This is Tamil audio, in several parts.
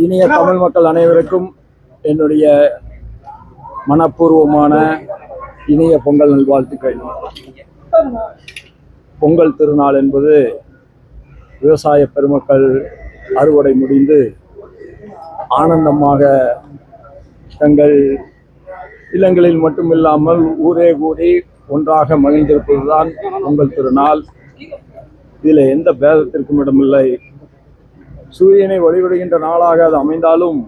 இனிய தமிழ் மக்கள் அனைவருக்கும் என்னுடைய மனப்பூர்வமான இனிய பொங்கல் நல்வாழ்த்துக்கள். பொங்கல் திருநாள் என்பது விவசாய பெருமக்கள் அறுவடை முடிந்து ஆனந்தமாக தங்கள் இல்லங்களில் மட்டுமில்லாமல் ஊரே கூடி ஒன்றாக மகிழ்ந்திருப்பதுதான் பொங்கல் திருநாள். இதில் எந்த பேதத்திற்கும் இடமில்லை. சூரியனை வழிபடுகின்ற நாளாக அது அமைந்தாலும்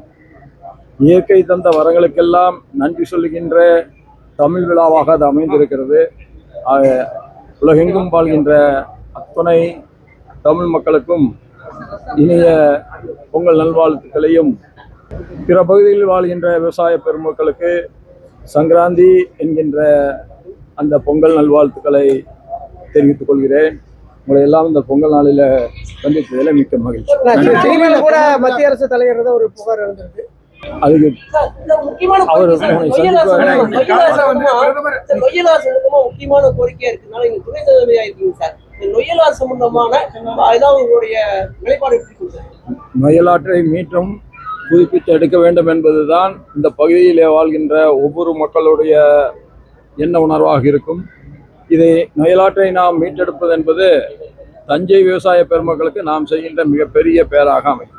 இயற்கை தந்த வரங்களுக்கெல்லாம் நன்றி சொல்லுகின்ற தமிழ் விழாவாக அது அமைந்திருக்கிறது. உலகெங்கும் வாழ்கின்ற அத்துணை தமிழ் மக்களுக்கும் இனிய பொங்கல் நல்வாழ்த்துக்களையும், பிற பகுதிகளில் வாழ்கின்ற விவசாய பெருமக்களுக்கு சங்கராந்தி என்கின்ற அந்த பொங்கல் நல்வாழ்த்துக்களை தெரிவித்துக் கொள்கிறேன். உங்களை எல்லாம் இந்த பொங்கல் நாளில சந்தித்ததில் மிக்க மகிழ்ச்சி. மத்திய அரசு தலைவர் ஒரு புகார் இருந்திருக்கு. அதுக்கு அவர் முக்கியமான கோரிக்கையா இருக்குனால நீங்க துணை தலைமையா இருக்கீங்க சார். நொய்யலாறு சம்பந்தமான நிலைப்பாடு நொய்யலாற்றை மீண்டும் புதுப்பித்து எடுக்க வேண்டும் என்பதுதான் இந்த பகுதியிலே வாழ்கின்ற ஒவ்வொரு மக்களுடைய எண்ண உணர்வாக இருக்கும். இதை நொய்யலாற்றை நாம் மீட்டெடுப்பது என்பது தஞ்சை விவசாய பெருமக்களுக்கு நாம் செய்கின்ற மிகப்பெரிய பேராக அமைக்கும்.